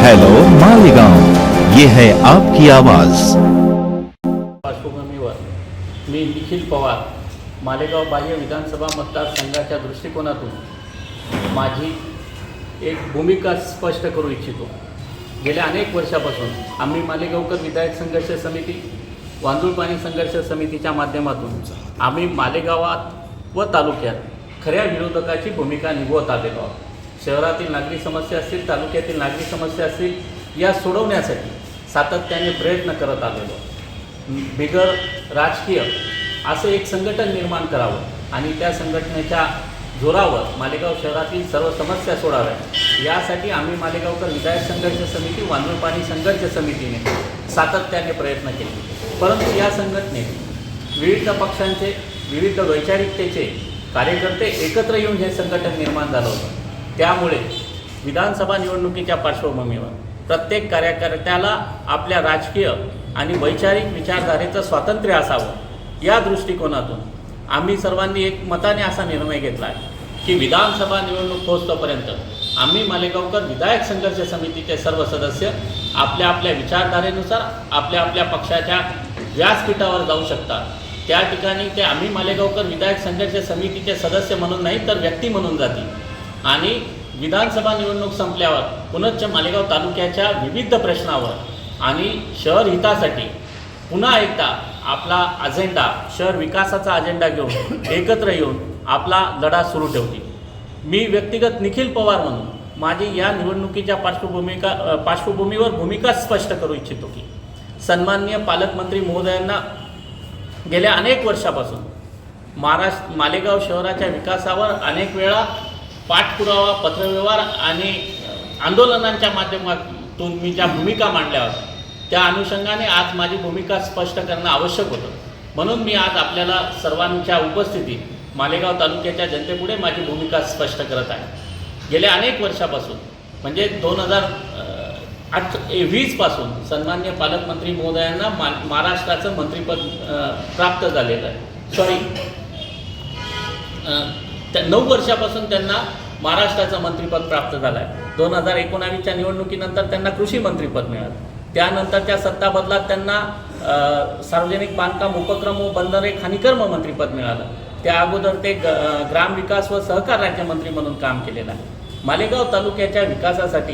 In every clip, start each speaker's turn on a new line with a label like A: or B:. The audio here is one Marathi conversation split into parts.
A: हेलो मालेगांव, ये है आपकी आवाज।
B: पार्श्वभूमीवर मी निखिल पवार मालेगाव बाह्य विधानसभा मतदारसंघाच्या दृष्टिकोनातून माझी एक भूमिका स्पष्ट करू इच्छितो। गेल्या अनेक वर्षापासून आम्ही मालेगावकर विधायक संघर्ष समिती, वांजुळपाणी संघर्ष समितीच्या माध्यमातून आम्ही मालेगावात व तालुक्यात खऱ्या विरोधकाची भूमिका निभवत आलेलो आहोत। शहरातील नागरी समस्या असतील, तालुक्यातील नागरी समस्या असतील, या सोडवण्यासाठी सातत्याने प्रयत्न करत आलेलो। बिगर राजकीय असं एक संघटन निर्माण करावं आणि त्या संघटनेच्या जोरावर मालेगाव शहरातील सर्व समस्या सोडाव्यात, यासाठी आम्ही मालेगावकर विधायक संघर्ष समिती, वांजुळपाणी संघर्ष समितीने सातत्याने प्रयत्न केले। परंतु या संघटनेत विविध पक्षांचे, विविध वैचारिकतेचे कार्यकर्ते एकत्र येऊन हे संघटन निर्माण झालं होतं। त्यामुळे विधानसभा निवडणुकीच्या पार्श्वभूमीवर प्रत्येक कार्यकर्त्याला आपल्या राजकीय आणि वैचारिक विचारधारेचं स्वातंत्र्य असावं, या दृष्टिकोनातून आम्ही सर्वांनी एक मताने असा निर्णय घेतला आहे की विधानसभा निवडणूक पोहोचतोपर्यंत आम्ही मालेगावकर विधायक संघर्ष समितीचे सर्व सदस्य आपल्या आपल्या विचारधारेनुसार आपल्या आपल्या पक्षाच्या व्यासपीठावर जाऊ शकतात। त्या ठिकाणी ते आम्ही मालेगावकर विधायक संघर्ष समितीचे सदस्य म्हणून नाही तर व्यक्ती म्हणून जातील आणि विधानसभा निवडणूक संपल्यावर पुनश्च मालेगाव तालुक्याच्या विविध प्रश्नावर आणि शहर हितासाठी पुन्हा एकदा आपला अजेंडा, शहर विकासाचा अजेंडा घेऊन एकत्र येऊन आपला लढा सुरू ठेवतील। मी व्यक्तिगत निखिल पवार म्हणून माझी या निवडणुकीच्या पार्श्वभूमीवर भूमिका स्पष्ट करू इच्छितो की सन्माननीय पालकमंत्री महोदयांना गेल्या अनेक वर्षापासून मालेगाव शहराच्या विकासावर अनेक वेळा पाठपुरावा, पत्रव्यवहार आणि आंदोलनांच्या माध्यमातून मी ज्या भूमिका मांडल्या होत्या, त्या अनुषंगाने आज माझी भूमिका स्पष्ट करणं आवश्यक होतं। म्हणून मी आज आपल्याला सर्वांच्या उपस्थितीत मालेगाव तालुक्याच्या जनतेपुढे माझी भूमिका स्पष्ट करत आहे। गेल्या अनेक वर्षापासून म्हणजे 2020 पासून सन्माननीय पालकमंत्री महोदयांना महाराष्ट्राचं मंत्रिपद प्राप्त झालेलं आहे। 9 वर्षापासून त्यांना महाराष्ट्राचं मंत्रिपद प्राप्त झालं आहे। 2019च्या निवडणुकीनंतर त्यांना कृषी मंत्रिपद मिळालं। त्यानंतरच्या सत्ता बदलात त्यांना सार्वजनिक बांधकाम उपक्रम व बंदरे खाणीकर्म मंत्रिपद मिळालं। त्या अगोदर ते ग्रामविकास व सहकार राज्यमंत्री म्हणून काम केलेलं आहे। मालेगाव तालुक्याच्या विकासासाठी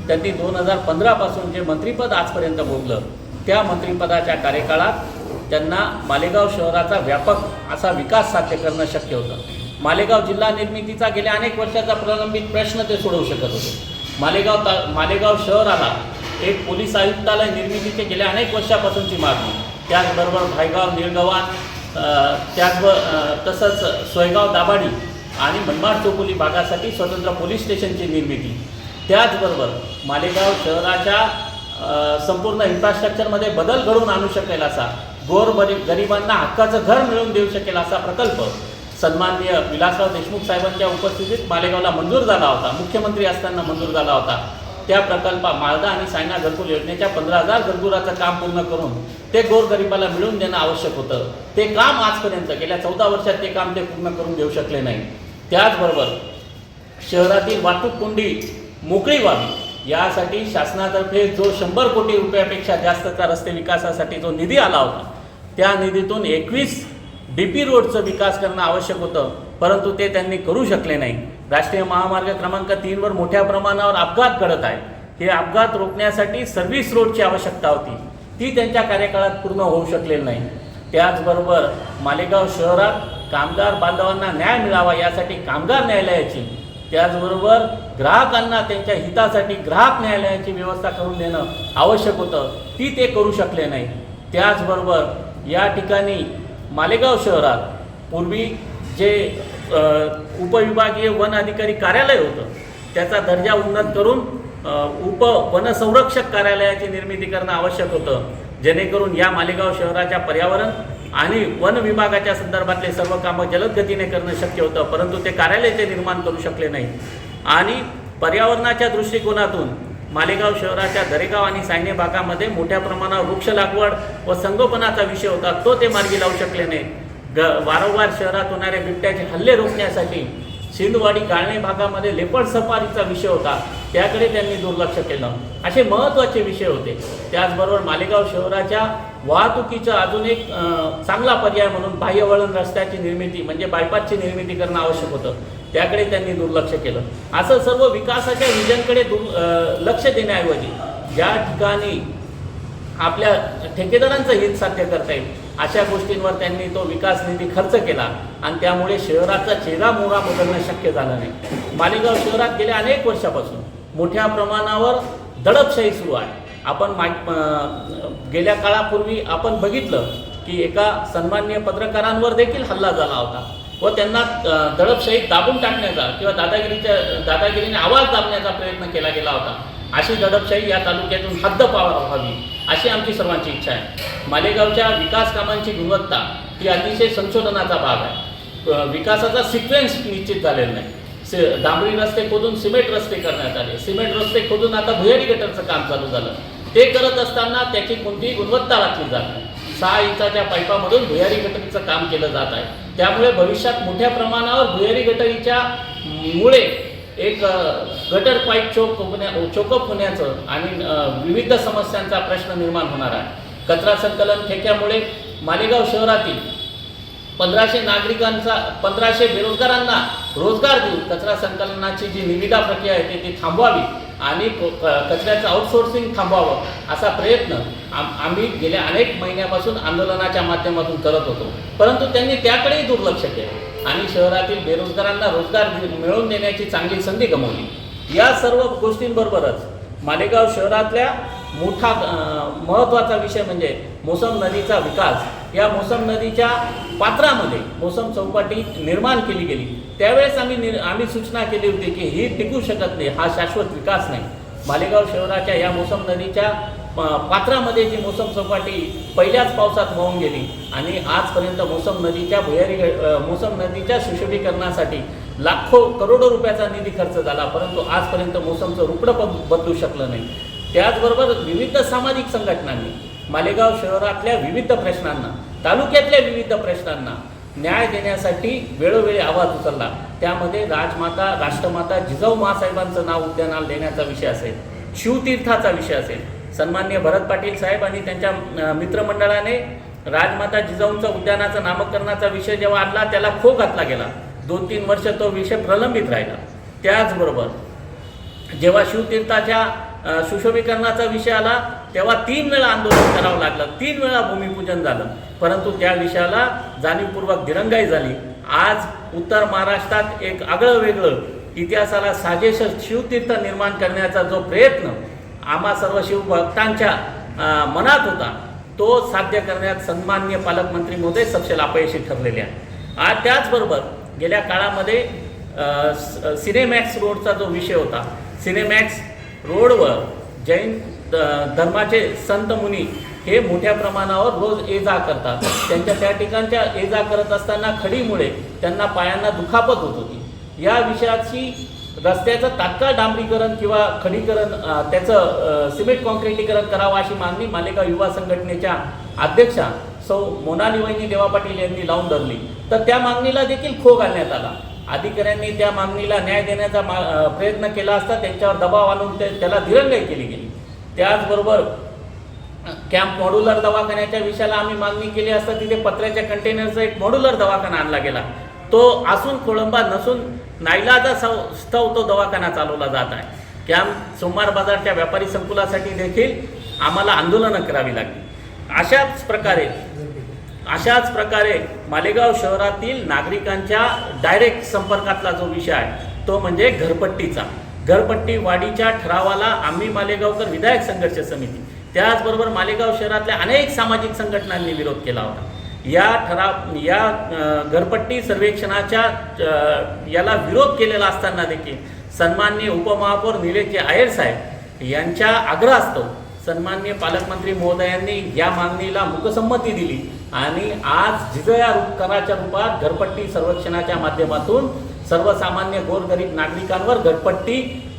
B: त्यांनी 2015 पासून जे मंत्रिपद आजपर्यंत भोगलं, त्या मंत्रिपदाच्या कार्यकाळात त्यांना मालेगाव शहराचा व्यापक असा विकास साध्य करणं शक्य होतं। मालेगाव जिल्हा निर्मितीचा गेल्या अनेक वर्षाचा प्रलंबित प्रश्न ते सोडवू शकत होते। मालेगाव शहराला एक पोलीस आयुक्तालय निर्मितीचे गेल्या अनेक वर्षापासूनची मागणी, त्याचबरोबर भायगाव, निळगव्हाण, तसंच सोयगाव, दाभाडी आणि मनमाड चौफुली भागासाठी स्वतंत्र पोलीस स्टेशनची निर्मिती, त्याचबरोबर मालेगाव शहराच्या संपूर्ण इन्फ्रास्ट्रक्चरमध्ये बदल घडवून आणू शकेल असा, गरिबांना हक्काचं घर मिळवून देऊ शकेल असा प्रकल्प सन्माननीय विलासराव देशमुख साहेबांच्या उपस्थितीत मालेगावला मंजूर झाला होता, मुख्यमंत्री असताना मंजूर झाला होता। त्या प्रकल्पा माळदा आणि सायना घरकुल योजनेच्या 15,000 घरकुलाचं काम पूर्ण करून ते गोरगरिबाला मिळवून देणं आवश्यक होतं। ते काम आजपर्यंत गेल्या 14 वर्षात ते काम ते पूर्ण करून देऊ शकले नाही। त्याचबरोबर शहरातील वाहतूक कोंडी मोकळी व्हावी यासाठी शासनातर्फे जो 100 कोटी रुपयापेक्षा जास्तचा रस्ते विकासासाठी जो निधी आला होता, त्या निधीतून 21 DP रोडचं विकास करणं आवश्यक होतं, परंतु ते त्यांनी करू शकले नाही। राष्ट्रीय महामार्ग क्रमांक 3 वर मोठ्या प्रमाणावर अपघात घडत आहे। हे अपघात रोखण्यासाठी सर्व्हिस रोडची आवश्यकता होती, ती त्यांच्या कार्यकाळात पूर्ण होऊ शकलेली नाही। त्याचबरोबर मालेगाव शहरात कामगार बांधवांना न्याय मिळावा यासाठी कामगार न्यायालयाची, त्याचबरोबर ग्राहकांना त्यांच्या हितासाठी ग्राहक न्यायालयाची व्यवस्था करून देणं आवश्यक होतं, ती ते करू शकले नाही। त्याचबरोबर या ठिकाणी मालेगाव शहरात पूर्वी जे उपविभागीय वन अधिकारी कार्यालय होतं, त्याचा दर्जा उन्नत करून वनसंरक्षक कार्यालयाची निर्मिती करणं आवश्यक होतं, जेणेकरून या मालेगाव शहराच्या पर्यावरण आणि वन विभागाच्या संदर्भातले सर्व कामं जलद गतीने करणं शक्य होतं, परंतु ते कार्यालय ते निर्माण करू शकले नाही। आणि पर्यावरणाच्या दृष्टिकोनातून मालेगाव शहराच्या दरेगाव आणि सायने भागामध्ये मोठ्या प्रमाणावर वृक्ष लागवड व संगोपनाचा विषय होता, तो ते मार्गी लावू शकले नाही। वारंवार शहरात होणारे बिबट्याचे हल्ले रोखण्यासाठी सिंधवाडी गाळणे भागामध्ये लेपर्ड सफारीचा विषय होता, त्याकडे त्यांनी दुर्लक्ष केलं. असे महत्त्वाचे विषय होते. त्याचबरोबर मालेगाव शहराच्या वाहतुकीचा अजून एक चांगला पर्याय म्हणून बाह्यवळण रस्त्याची निर्मिती म्हणजे बायपासची निर्मिती करणं आवश्यक होतं, त्याकडे त्यांनी दुर्लक्ष केलं. असं सर्व विकासाच्या विजनकडे लक्ष देण्याऐवजी ज्या ठिकाणी आपल्या ठेकेदारांचं हित साध्य करता येईल अशा गोष्टींवर त्यांनी तो विकास निधी खर्च केला आणि त्यामुळे शहराचा चेहरा मोहरा बदलणं शक्य झालं नाही. मालेगाव शहरात गेल्या अनेक वर्षापासून मोठ्या प्रमाणावर दडपशाही सुरू आहे. आपण गेल्या काळापूर्वी आपण बघितलं की एका सन्माननीय पत्रकारांवर देखील हल्ला झाला होता व त्यांना दडपशाही दाबून टाकण्याचा किंवा दादागिरीने आवाज दाबण्याचा प्रयत्न केला गेला होता. अशी दडपशाही या तालुक्यातून हद्दपार व्हावी अशी आमची सर्वांची इच्छा आहे. मालेगावच्या विकास कामांची गुणवत्ता ही अतिशय संशोधनाचा भाग आहे. विकासाचा सिक्वेन्स निश्चित झालेला नाही. डांबरी रस्ते खोदून सिमेंट रस्ते करण्यात आले, सिमेंट रस्ते खोदून आता भुयारी गटरचं काम चालू झालं. ते करत असताना त्याची कोणतीही गुणवत्ता राखली जात नाही. 6 इंचाच्या पाईपामधून भुयारी गटरीचं काम केलं जात आहे. त्यामुळे भविष्यात मोठ्या प्रमाणावर भुयारी गटरीच्या मुळे एक गटर पाईप चोकअप होण्याचं आणि विविध समस्यांचा प्रश्न निर्माण होणार आहे. कचरा संकलन ठेक्यामुळे मालेगाव शहरातील 1500 बेरोजगारांना रोजगार देऊन कचरा संकलनाची जी निविदा प्रक्रिया आहे ती थांबवावी आणि कचऱ्याचं आउटसोर्सिंग थांबवावं असा प्रयत्न आम्ही गेल्या अनेक महिन्यापासून आंदोलनाच्या माध्यमातून करत होतो. परंतु त्यांनी त्याकडेही दुर्लक्ष केलं आणि शहरातील बेरोजगारांना रोजगार मिळवून देण्याची चांगली संधी गमावली. या सर्व गोष्टींबरोबरच मालेगाव शहरातल्या मोठा महत्त्वाचा विषय म्हणजे मोसम नदीचा विकास. या मोसम नदीच्या पात्रामध्ये मोसम चौपाटी निर्माण केली गेली. त्यावेळेस आम्ही सूचना केली होती की ही टिकू शकत नाही, हा शाश्वत विकास नाही. मालेगाव शहराच्या या मोसम नदीच्या पात्रामध्ये जी मोसम चौपाटी पहिल्याच पावसात वाहून गेली आणि आजपर्यंत मोसम नदीच्या सुशोभीकरणासाठी लाखो करोडो रुपयाचा निधी खर्च झाला, परंतु आजपर्यंत मोसमचं रुपडं बदलू शकलं नाही. त्याचबरोबर विविध सामाजिक संघटनांनी मालेगाव शहरातल्या विविध प्रश्नांना, तालुक्यातल्या विविध प्रश्नांना न्याय देण्यासाठी वेळोवेळी आवाज उचलला. त्यामध्ये राष्ट्रमाता जिजाऊ महासाहेबांचं नाव उद्यानाला देण्याचा विषय असेल, शिवतीर्थाचा विषय असेल. सन्माननीय भरत पाटील साहेब आणि त्यांच्या मित्रमंडळाने राजमाता जिजाऊंच्या उद्यानाचं नामकरणाचा विषय जेव्हा आणला त्याला खो घातला गेला. 2-3 वर्ष तो विषय प्रलंबित राहिला. त्याचबरोबर जेव्हा शिवतीर्थाच्या सुशोभीकरणाचा विषय आला तेव्हा 3 वेळा आंदोलन करावं लागलं, 3 वेळा भूमिपूजन झालं, परंतु त्या विषयाला जाणीवपूर्वक दिरंगाई झाली. आज उत्तर महाराष्ट्रात एक आगळं वेगळं इतिहासाला साजेश शिवतीर्थ निर्माण करण्याचा जो प्रयत्न आम्हा सर्व शिवभक्तांच्या मनात होता तो साध्य करण्यात सन्माननीय पालकमंत्री महोदय सपशेल अपयशी ठरलेले आहे. त्याचबरोबर गेल्या काळामध्ये सिनेमॅक्स रोडचा जो विषय होता, सिनेमॅक्स रोडवर जैन धर्माचे संत मुनी हे मोठ्या प्रमाणावर रोज ये जा करतात. त्यांच्या त्या ठिकाणच्या ये जा करत असताना खडीमुळे त्यांना पायांना दुखापत होत होती. या विषयाची रस्त्याचं तात्काळ डांबरीकरण किंवा खडीकरण त्याचं सिमेंट कॉन्क्रिटीकरण करावं अशी मागणी मालेगाव युवा संघटनेच्या अध्यक्षा सौ मोनाली वहिनी देवा पाटील यांनी लावून धरली. तर त्या मागणीला देखील खो घालण्यात आला. अधिकाऱ्यांनी त्या मागणीला न्याय देण्याचा प्रयत्न केला असता त्यांच्यावर दबाव आणून त्याला दिरंगाई केली गेली. त्याचबरोबर कॅम्प मॉड्युलर दवाखान्याच्या विषयाला आम्ही मागणी केली असता तिथे पत्र्याच्या कंटेनरचा एक मॉड्युलर दवाखाना आणला गेला. तो असून खोळंबा नसून नाईलाजास्तव तो दवाखाना चालवला जात आहे. कॅम्प सोमवार बाजारच्या व्यापारी संकुलासाठी देखील आम्हाला आंदोलनं करावी लागली. अशाच प्रकारे मालेगाव शहरातील नागरिकांच्या डायरेक्ट संपर्कातला जो विषय आहे तो म्हणजे घरपट्टीचा. घरपट्टी वाढीच्या ठरावाला आम्ही मालेगावकर विधायक संघर्ष समिती त्याचबरोबर मालेगाव शहरातल्या अनेक सामाजिक संघटनांनी विरोध केला होता. या घरपट्टी सर्वेक्षणाच्या याला विरोध केलेला असताना देखील सन्माननीय उपमहापौर निलेश अय्यर साहेब यांच्या आग्रहास्तव सन्माननीय पालकमंत्री महोदयांनी या मागणीला मुकसंमती दिली आणि आज जिजया कराच्या रूपात घरपट्टी सर्वेक्षणाच्या माध्यमातून सर्वसामान्य गोरगरीब नागरिकांवर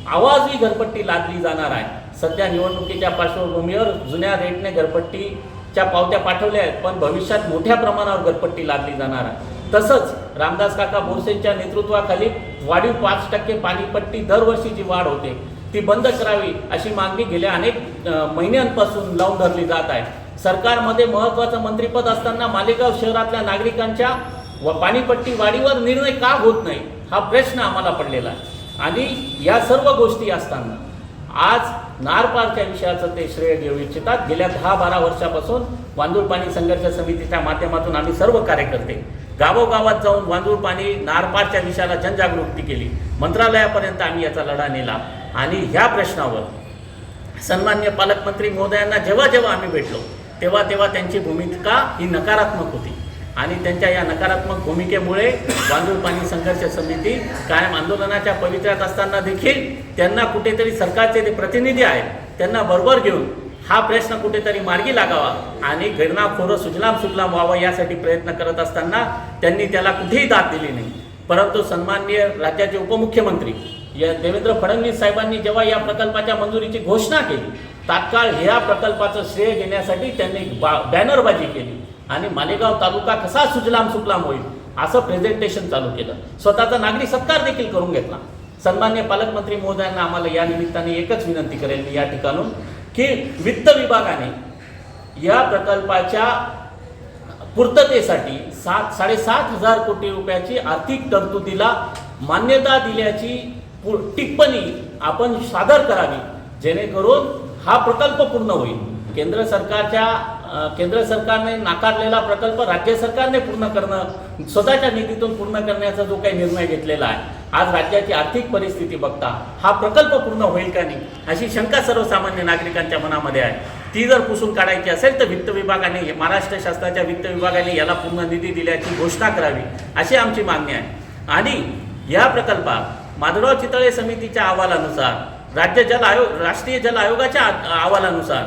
B: आवाजी घरपट्टी लादली जाणार आहे. सध्या निवडणुकीच्या पार्श्वभूमीवर जुन्या रेटने घरपट्टीच्या पावत्या पाठवल्या आहेत, पण भविष्यात मोठ्या प्रमाणावर घरपट्टी लादली जाणार आहे. तसंच रामदास काका बोरसेंच्या नेतृत्वाखाली वाढीव 5% पाणीपट्टी दरवर्षीची वाढ होते ती बंद करावी अशी मागणी गेल्या अनेक महिन्यांपासून लावून धरली जात आहे. सरकारमध्ये महत्त्वाचं मंत्रिपद असताना मालेगाव शहरातल्या नागरिकांच्या पाणीपट्टी वाढीवर निर्णय का होत नाही हा प्रश्न आम्हाला पडलेला आहे. आणि या सर्व गोष्टी असताना आज नारपारच्या विषयाचं ते श्रेय घेऊ इच्छितात. गेल्या 10-12 वर्षापासून वांजूळ पाणी संघर्ष समितीच्या माध्यमातून आम्ही सर्व कार्यकर्ते गावोगावात जाऊन वांजूळ पाणी नारपारच्या विषयाला जनजागृती केली. मंत्रालयापर्यंत आम्ही याचा लढा नेला आणि ह्या प्रश्नावर सन्माननीय पालकमंत्री महोदयांना जेव्हा जेव्हा आम्ही भेटलो तेव्हा तेव्हा त्यांची भूमिका ही नकारात्मक होती आणि त्यांच्या या नकारात्मक भूमिकेमुळे वांजूळ पाणी संघर्ष समिती कायम आंदोलनाच्या पवित्र्यात असताना देखील त्यांना कुठेतरी सरकारचे ते प्रतिनिधी आहेत त्यांना बरोबर घेऊन हा प्रश्न कुठेतरी मार्गी लागावा आणि गिरणाखोरं सुजलाम सुफलाम व्हावं यासाठी प्रयत्न करत असताना त्यांनी त्याला कुठेही दाद दिली नाही. परंतु सन्माननीय राज्याचे उपमुख्यमंत्री या देवेंद्र फडणवीस साहेबांनी जेव्हा या प्रकल्पाच्या मंजुरीची घोषणा केली तात्काळ ह्या प्रकल्पाचं श्रेय घेण्यासाठी त्यांनी बॅनरबाजी केली आणि मालेगाव तालुका कसा सुजलाम सुफलाम होईल असं प्रेझेंटेशन चालू केलं. स्वतःचा नागरी सत्कार देखील करून घेतला. सन्माननीय पालकमंत्री महोदयांना आम्हाला या निमित्ताने एकच विनंती करेल मी या ठिकाणून की वित्त विभागाने या प्रकल्पाच्या पूर्ततेसाठी 7,500 कोटी रुपयाची आर्थिक तरतुदीला मान्यता दिल्याची टिप्पणी आपण सादर करावी जेणेकरून हा प्रकल्प पूर्ण होईल. केंद्र सरकारने नाकारलेला प्रकल्प राज्य सरकारने पूर्ण करणं स्वतःच्या निधीतून पूर्ण करण्याचा जो काही निर्णय घेतलेला आहे आज राज्याची आर्थिक परिस्थिती बघता हा प्रकल्प पूर्ण होईल का नाही अशी शंका सर्वसामान्य नागरिकांच्या मनामध्ये आहे. ती जर पुसून काढायची असेल तर वित्त विभागाने महाराष्ट्र शासनाच्या वित्त विभागाने याला पूर्ण निधी दिल्याची घोषणा करावी अशी आमची मागणी आहे. आणि या प्रकल्पात माधवराव चितळे समितीच्या अहवालानुसार राष्ट्रीय जल आयोगाच्या अहवालानुसार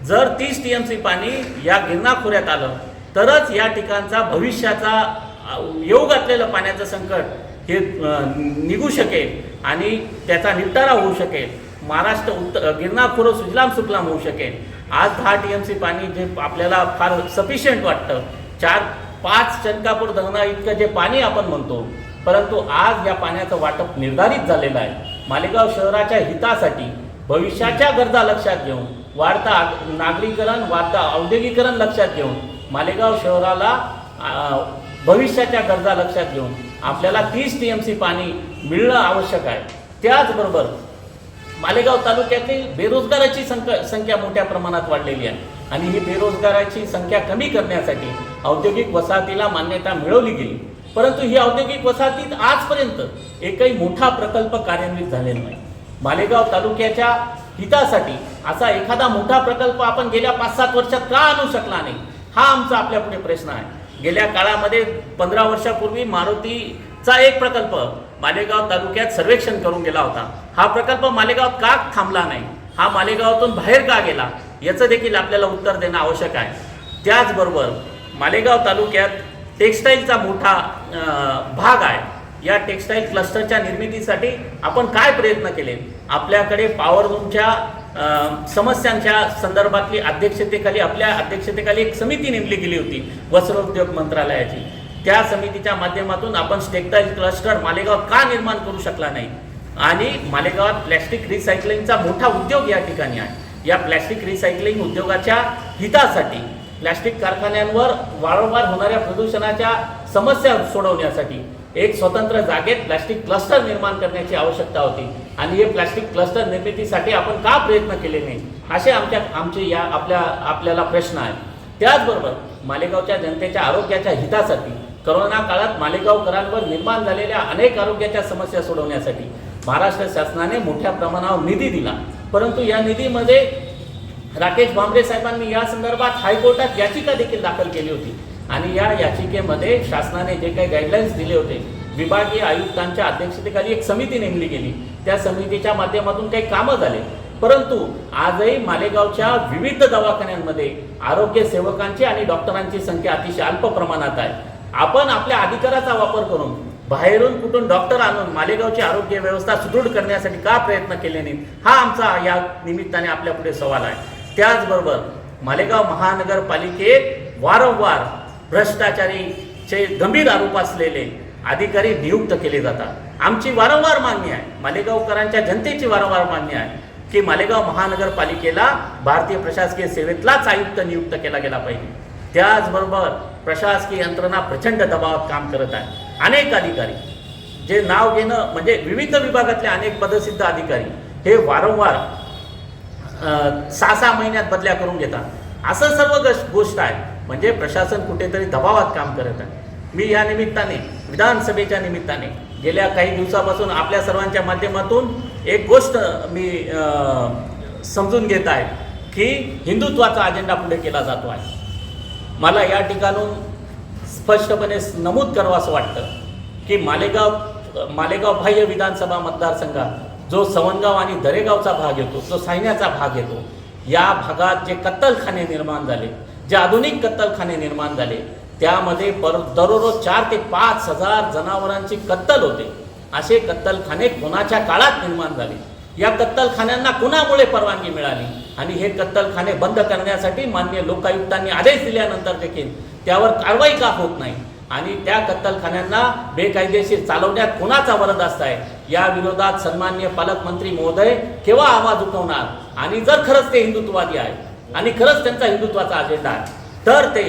B: जर 30 TMC पाणी या गिरणा खोऱ्यात आलं तरच या ठिकाणचा भविष्याचा येऊ घातलेलं पाण्याचं संकट हे निघू शकेल आणि त्याचा निपटारा होऊ शकेल. महाराष्ट्र गिरणा खोरं सुजलाम सुफलाम होऊ शकेल. आज 10 TMC पाणी जे आपल्याला फार सफिशियंट वाटतं 4-5 चनकापूर धरणा इतकं जे पाणी आपण म्हणतो परंतु आज या पाण्याचं वाटप निर्धारित झालेलं आहे. मालेगाव शहराच्या हितासाठी भविष्याच्या गरजा लक्षात घेऊन वाढता नागरीकरण वाढता औद्योगिकरण लक्षात घेऊन मालेगाव शहराला भविष्याच्या गरजा लक्षात घेऊन आपल्याला 30 TMC पाणी मिळणं आवश्यक आहे. त्याचबरोबर मालेगाव तालुक्यातील बेरोजगाराची संख्या मोठ्या प्रमाणात वाढलेली आहे आणि ही बेरोजगाराची संख्या कमी करण्यासाठी औद्योगिक वसाहतीला मान्यता मिळवली गेली. परंतु ही औद्योगिक वसाहतीत आजपर्यंत एकही मोठा प्रकल्प कार्यान्वित झालेला नाही. मालेगाव तालुक्याच्या हितासाठी असा एखादा मोठा प्रकल्प आपण गेल्या 5-7 वर्षात का आणू शकला नाही हा आमचा आपल्या पुढे प्रश्न आहे. गेल्या काळामध्ये 15 वर्षापूर्वी मारुतीचा एक प्रकल्प मालेगाव तालुक्यात सर्वेक्षण करून गेला होता. हा प्रकल्प मालेगावात का थांबला नाही हा मालेगावातून बाहेर का गेला याचं देखील आपल्याला उत्तर देणं आवश्यक आहे. त्याचबरोबर मालेगाव तालुक्यात टेक्स्टाईलचा मोठा भाग आहे. या टेक्स्टाईल क्लस्टरच्या निर्मितीसाठी आपण काय प्रयत्न केले आपल्याकडे पॉवरलूमच्या समस्यांच्या संदर्भातली आपल्या अध्यक्षतेखाली एक समिती नेमली गेली होती वस्त्रोद्योग मंत्रालयाची. त्या समितीच्या माध्यमातून आपण टेक्स्टाईल क्लस्टर मालेगावात का निर्माण करू शकला नाही आणि मालेगावात प्लॅस्टिक रिसायकलिंगचा मोठा उद्योग या ठिकाणी आहे. या प्लॅस्टिक रिसायकलिंग उद्योगाच्या हितासाठी प्लॅस्टिक कारखान्यांवर वारंवार होणाऱ्या प्रदूषणाच्या समस्या सोडवण्यासाठी एक स्वतंत्र जागेत प्लॅस्टिक क्लस्टर निर्माण करण्याची आवश्यकता होती आणि हे प्लॅस्टिक क्लस्टर निर्मितीसाठी आपण का प्रयत्न केले नाही असे आमचे आपल्याला प्रश्न आहे. त्याचबरोबर मालेगावच्या जनतेच्या आरोग्याच्या हितासाठी करोना काळात मालेगावकरांवर निर्माण झालेल्या अनेक आरोग्याच्या समस्या सोडवण्यासाठी महाराष्ट्र शासनाने मोठ्या प्रमाणावर निधी दिला. परंतु या निधीमध्ये राकेश भांबरे साहेबांनी या संदर्भात हायकोर्टात याचिका देखील दाखल केली होती आणि या याचिकेमध्ये शासनाने जे काही गाईडलाईन्स दिले होते विभागीय आयुक्तांच्या अध्यक्षतेखाली एक समिती नेमली गेली. त्या समितीच्या माध्यमातून काही कामं झाले परंतु आजही मालेगावच्या विविध दवाखान्यांमध्ये आरोग्य सेवकांची आणि डॉक्टरांची संख्या अतिशय अल्प प्रमाणात आहे. आपण आपल्या अधिकाराचा वापर करून बाहेरून कुठून डॉक्टर आणून मालेगावची आरोग्य व्यवस्था सुदृढ करण्यासाठी का प्रयत्न केले नाहीत हा आमचा या निमित्ताने आपल्या पुढे सवाल आहे. त्याचबरोबर मालेगाव महानगरपालिकेत वारंवार भ्रष्टाचारी चे गंभीर आरोप असलेले अधिकारी नियुक्त केले जातात। आमची वारंवार मागणी आहे, मालेगावकरांच्या जनतेची वारंवार मागणी आहे की मालेगाव महानगरपालिकेला भारतीय प्रशासकीय सेवेतलाच आयुक्त नियुक्त केला गेला पाहिजे। त्याचबरोबर प्रशासकीय यंत्रणा प्रचंड दबावात काम करत आहे। अनेक अधिकारी जे नाव घेणं म्हणजे विविध विभागातले अनेक पदसिद्ध अधिकारी हे वारंवार 6-6 महिन्यात बदल्या करून घेतात। असं सर्व गोष्ट आहे म्हणजे प्रशासन कुठेतरी दबावात काम करत आहे। मी या निमित्ताने विधानसभेच्या निमित्ताने गेल्या काही दिवसापासून आपल्या सर्वांच्या माध्यमातून एक गोष्ट मी समजून घेत आहे की हिंदुत्वाचा अजेंडा पुढे केला जातो आहे। मला या ठिकाणून स्पष्टपणे नमूद करावंसं वाटतं की मालेगाव बाह्य विधानसभा मतदारसंघात जो सवनगाव आणि दरेगावचा भाग येतो, जो सायन्याचा भाग येतो, या भागात जे कत्तलखाने निर्माण झाले, जे आधुनिक कत्तलखाने निर्माण झाले, त्यामध्ये दररोज 4 ते 5 हजार जनावरांची कत्तल होते। असे कत्तलखाने कोणाच्या काळात निर्माण झाले, या कत्तलखान्यांना कुणामुळे परवानगी मिळाली आणि हे कत्तलखाने बंद करण्यासाठी माननीय लोकायुक्तांनी आदेश दिल्यानंतर देखील त्यावर कारवाई का होत नाही आणि त्या कत्तलखान्यांना बेकायदेशीर चालवण्यात कोणाचा वरदहस्त आहे, या विरोधात सन्माननीय पालकमंत्री महोदय केव्हा आवाज उठवणार आणि जर खरंच ते हिंदुत्ववादी आहे आणि खरंच त्यांचा हिंदुत्वाचा अजेंडा आहे तर ते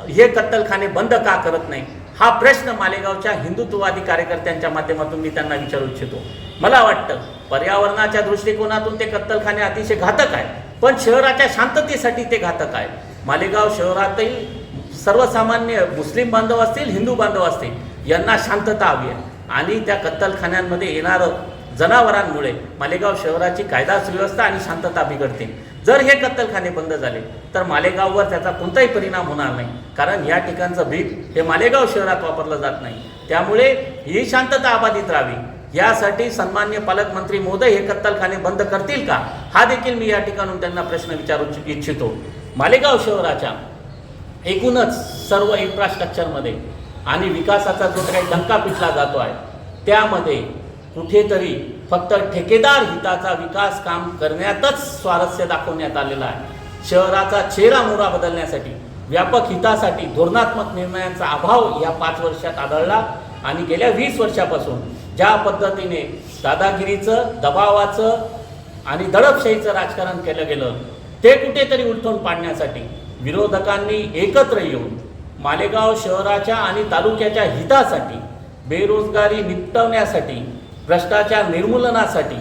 B: हे कत्तलखाने बंद का करत नाही, हा प्रश्न मालेगावच्या हिंदुत्ववादी कार्यकर्त्यांच्या माध्यमातून मी त्यांना विचारू इच्छितो। मला वाटतं पर्यावरणाच्या दृष्टिकोनातून ते कत्तलखाने अतिशय घातक आहे, पण शहराच्या शांततेसाठी ते घातक आहे। मालेगाव शहरातील सर्वसामान्य मुस्लिम बांधव असतील, हिंदू बांधव असतील, यांना शांतता हवी आहे आणि त्या कत्तलखान्यांमध्ये येणारं जनावरांमुळे मालेगाव शहराची कायदा सुव्यवस्था आणि शांतता बिघडते। जर हे कत्तलखाने बंद झाले तर मालेगाववर त्याचा कोणताही परिणाम होणार नाही, कारण या ठिकाणचं बीट हे मालेगाव शहरात वापरलं जात नाही। त्यामुळे ही शांतता अबाधित राहावी यासाठी सन्माननीय पालकमंत्री महोदय हे कत्तलखाने बंद करतील का, हा देखील मी या ठिकाणून त्यांना प्रश्न विचारू इच्छितो। मालेगाव शहराच्या एकूणच सर्व इन्फ्रास्ट्रक्चरमध्ये आणि विकासाचा जो काही डंका पिटला जातो आहे त्यामध्ये कुठेतरी फक्त ठेकेदार हिताचा विकास काम करण्यातच स्वारस्य दाखवण्यात आलेला आहे। शहराचा चेहरामोहरा बदलण्यासाठी, व्यापक हितासाठी धोरणात्मक निर्णयांचा अभाव या 5 वर्षात आढळला आणि गेल्या 20 वर्षापासून ज्या पद्धतीने दादागिरीचं, दबावाचं आणि दडपशाहीचं राजकारण केलं गेलं ते कुठेतरी उलथून पाडण्यासाठी विरोधकांनी एकत्र येऊन मालेगाव शहराच्या आणि तालुक्याच्या हितासाठी, बेरोजगारी निपटवण्यासाठी, भ्रष्टाचार निर्मूलनासाठी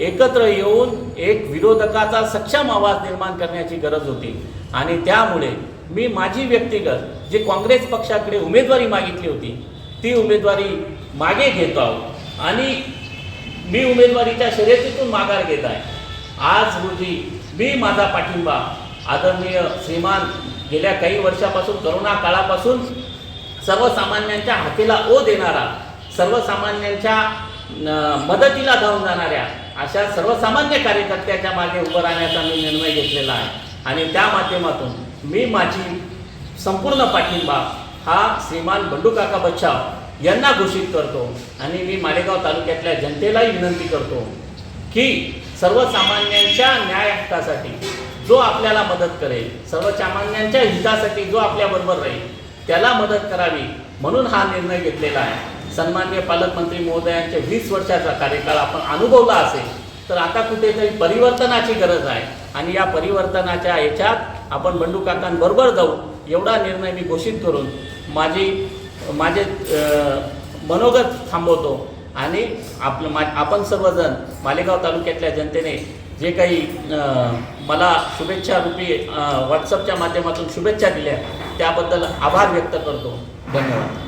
B: एकत्र येऊन एक विरोधकाचा सक्षम आवाज निर्माण करण्याची गरज होती आणि त्यामुळे मी माझी व्यक्तिगत जी काँग्रेस पक्षाकडे उमेदवारी मागितली होती ती उमेदवारी मागे घेतो आणि मी उमेदवारीच्या शर्यतीतून माघार घेत आहे। आज रोजी मी माझा पाठिंबा आदरणीय श्रीमान गेल्या काही वर्षापासून करोना काळापासून सर्वसामान्यांच्या हाकेला ओ देणारा, सर्वसामान्यांच्या मदतीला धावून जाणाऱ्या अशा सर्वसामान्य कार्यकर्त्याच्या मागे उभं राहण्याचा मी निर्णय घेतलेला आहे आणि त्या माध्यमातून मी माझी संपूर्ण पाठिंबा हा श्रीमान बंडू काका बच्छाव यांना घोषित करतो आणि मी मालेगाव तालुक्यातल्या जनतेलाही विनंती करतो की सर्वसामान्यांच्या न्याय हक्कासाठी जो आपल्याला मदत करेल, सर्वसामान्यांच्या हितासाठी जो आपल्याबरोबर राहील त्याला मदत करावी म्हणून हा निर्णय घेतलेला आहे। सन्माननीय पालकमंत्री महोदयांचे 20 वर्षाचा कार्यकाळ आपण अनुभवला असेल तर आता कुठेतरी परिवर्तनाची गरज आहे आणि या परिवर्तनाच्या याच्यात आपण बंडू काकांबरोबर जाऊ एवढा निर्णय मी घोषित करून माझे मनोगत थांबवतो आणि आपण सर्वजण मालेगाव तालुक्यातल्या जनतेने जे काही मला शुभेच्छा रूपी व्हॉट्सअपच्या माध्यमातून शुभेच्छा दिल्या त्याबद्दल आभार व्यक्त करतो। धन्यवाद।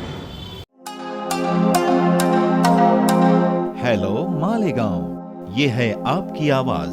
A: हेलो मालेगांव, ये है आपकी आवाज।